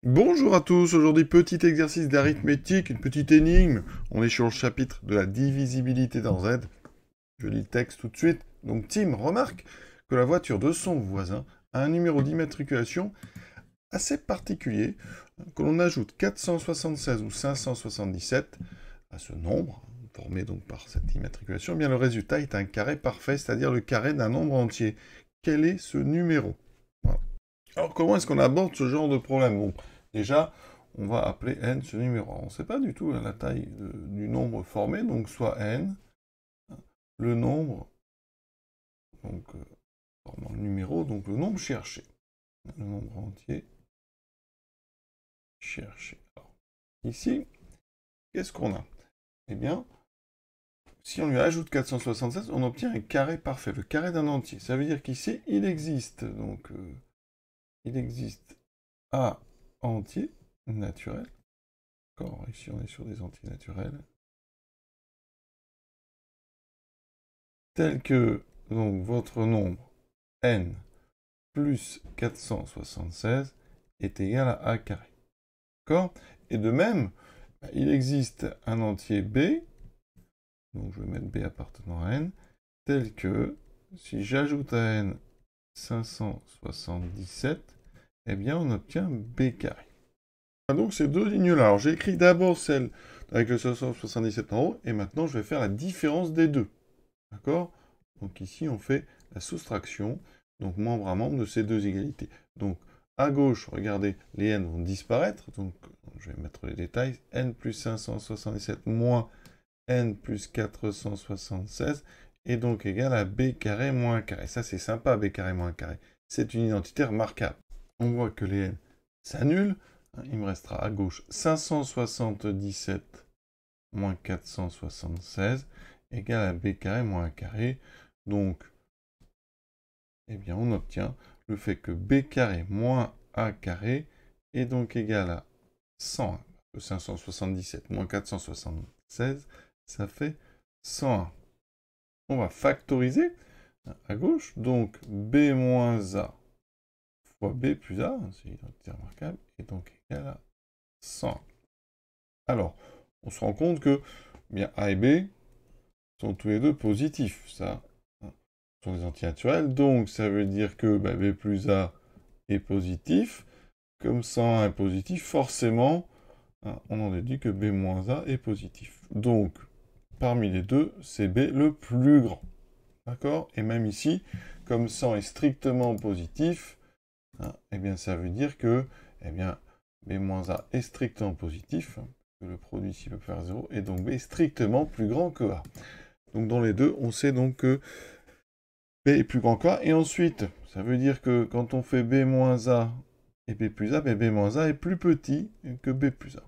Bonjour à tous, aujourd'hui petit exercice d'arithmétique, une petite énigme. On est sur le chapitre de la divisibilité dans Z. Je lis le texte tout de suite. Donc Tim remarque que la voiture de son voisin a un numéro d'immatriculation assez particulier, que l'on ajoute 476 ou 577 à ce nombre, formé donc par cette immatriculation, eh bien le résultat est un carré parfait, c'est-à-dire le carré d'un nombre entier. Quel est ce numéro? Voilà. Alors comment est-ce qu'on aborde ce genre de problème? Bon, déjà, on va appeler n ce numéro. On ne sait pas du tout la taille du nombre formé, donc soit n, le nombre, donc formant le numéro, donc le nombre cherché. Le nombre entier cherché. Alors, ici, qu'est-ce qu'on a? Eh bien, si on lui ajoute 476, on obtient un carré parfait, le carré d'un entier. Ça veut dire qu'ici, il existe, donc, il existe A entier naturel. D'accord, ici on est sur des entiers naturels. Tel que donc votre nombre n plus 476 est égal à a carré. D'accord? Et de même, il existe un entier b, donc je vais mettre b appartenant à n, tel que si j'ajoute à n 577, eh bien on obtient b carré. Donc ces deux lignes-là, alors j'ai écrit d'abord celle avec le 577 en haut, et maintenant je vais faire la différence des deux. D'accord? Donc ici, on fait la soustraction, donc membre à membre de ces deux égalités. Donc à gauche, regardez, les n vont disparaître, donc je vais mettre les détails, n plus 577 moins n plus 476 est donc égal à b carré moins 1 carré. Ça c'est sympa, b carré moins 1 carré. C'est une identité remarquable. On voit que les n s'annulent. Il me restera à gauche 577 moins 476 égale à b carré moins 1 carré. Donc, eh bien, on obtient le fait que b carré moins a carré est donc égal à 101. 577 moins 476, ça fait 101. On va factoriser à gauche, donc b moins a fois b plus a, c'est une identité remarquable, est donc égal à 101. Alors, on se rend compte que bien, a et b sont tous les deux positifs, ça sont des antinaturels, donc ça veut dire que b plus a est positif, comme 101 est positif, forcément, on en déduit que b moins a est positif. Donc, parmi les deux, c'est b le plus grand. D'accord? Et même ici, comme 100 est strictement positif, eh bien ça veut dire que eh bien, b moins a est strictement positif, que le produit ici peut faire 0, et donc b est strictement plus grand que a. Donc dans les deux, on sait donc que b est plus grand qu'A. Et ensuite, ça veut dire que quand on fait b moins A et b plus A, b moins A est plus petit que b plus A.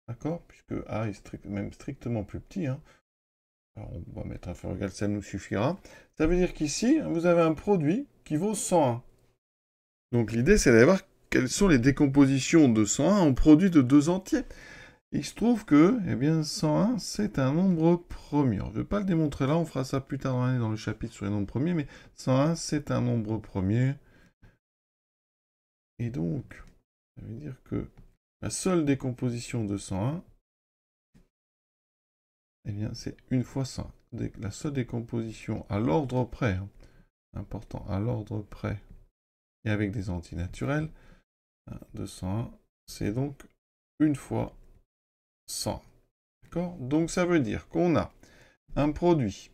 D'accord? Puisque A est même strictement plus petit. Alors on va mettre un facteur égal, ça nous suffira. Ça veut dire qu'ici, vous avez un produit qui vaut 101. Donc l'idée, c'est d'aller voir quelles sont les décompositions de 101 en produit de deux entiers. Il se trouve que, eh bien, 101, c'est un nombre premier. Je ne vais pas le démontrer là, on fera ça plus tard dans l'année dans le chapitre sur les nombres premiers, mais 101, c'est un nombre premier. Et donc, ça veut dire que la seule décomposition de 101, eh bien, c'est une fois 101. La seule décomposition à l'ordre près, important, à l'ordre près, et avec des antinaturels, de 101, c'est donc une fois 100. D'accord? Donc ça veut dire qu'on a un produit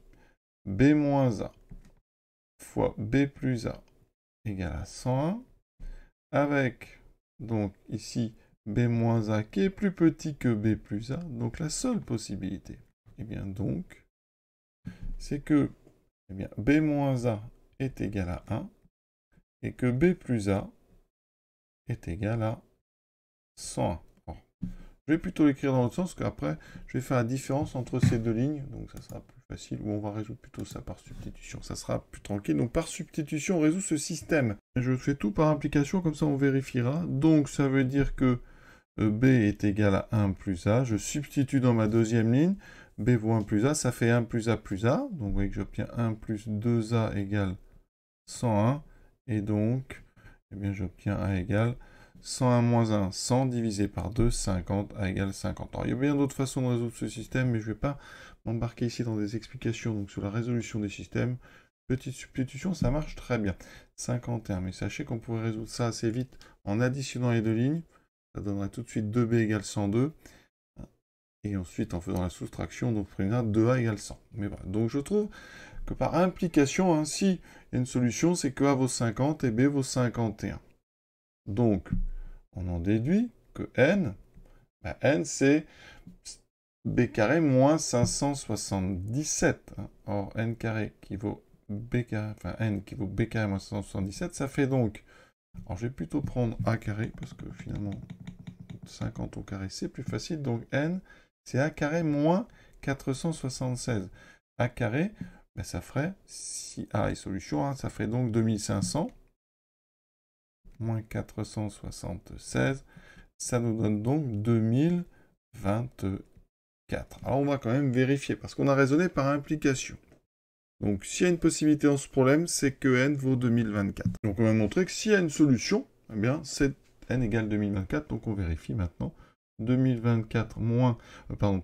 b moins a fois b plus a égale à 101, avec donc ici b moins a qui est plus petit que b plus a, donc la seule possibilité, et bien donc, c'est que eh bien, b moins a est égal à 1, et que b plus a est égal à 101. Bon. Je vais plutôt l'écrire dans l'autre sens, parce qu'après, je vais faire la différence entre ces deux lignes, donc ça sera plus facile, ou on va résoudre plutôt ça par substitution, ça sera plus tranquille. Donc par substitution, on résout ce système. Je fais tout par implication, comme ça on vérifiera. Donc ça veut dire que b est égal à 1 plus a, je substitue dans ma deuxième ligne, b vaut 1 plus a, ça fait 1 plus a plus a, donc vous voyez que j'obtiens 1 plus 2a égale 101, et donc, eh bien j'obtiens a égale 101 moins 1, 100 divisé par 2, 50 égale 50. Alors, il y a bien d'autres façons de résoudre ce système, mais je ne vais pas m'embarquer ici dans des explications donc, sur la résolution des systèmes. Petite substitution, ça marche très bien. 51, mais sachez qu'on pourrait résoudre ça assez vite en additionnant les deux lignes. Ça donnerait tout de suite 2b égale 102. Et ensuite, en faisant la soustraction, on obtiendra 2a égale 100. Mais voilà. Donc je trouve que par implication, hein, si il y a une solution, c'est que a vaut 50 et b vaut 51. Donc, on en déduit que n, n c'est b carré moins 577. Hein. Or, n carré qui vaut b carré, enfin n qui vaut b carré moins 577, ça fait donc, alors je vais plutôt prendre a carré, parce que finalement, 50 au carré, c'est plus facile, donc n, c'est a carré moins 476. A carré, ben ça ferait, si a est solution, hein, ça ferait donc 2500, moins 476, ça nous donne donc 2024. Alors on va quand même vérifier, parce qu'on a raisonné par implication. Donc s'il y a une possibilité dans ce problème, c'est que n vaut 2024. Donc on va montrer que s'il y a une solution, eh bien c'est n égale 2024, donc on vérifie maintenant. 2024 moins,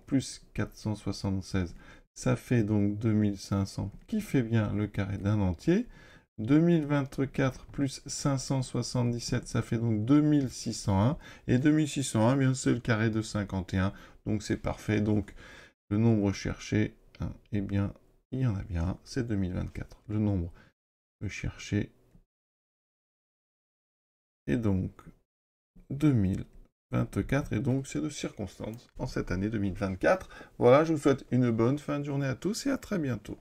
plus 476, ça fait donc 2500, qui fait bien le carré d'un entier. 2024 plus 577, ça fait donc 2601. Et 2601, bien c'est le carré de 51, donc c'est parfait. Donc le nombre cherché, hein, eh bien, il y en a bien, c'est 2024. Le nombre cherché est donc 2024, et donc c'est de circonstance en cette année 2024. Voilà, je vous souhaite une bonne fin de journée à tous et à très bientôt.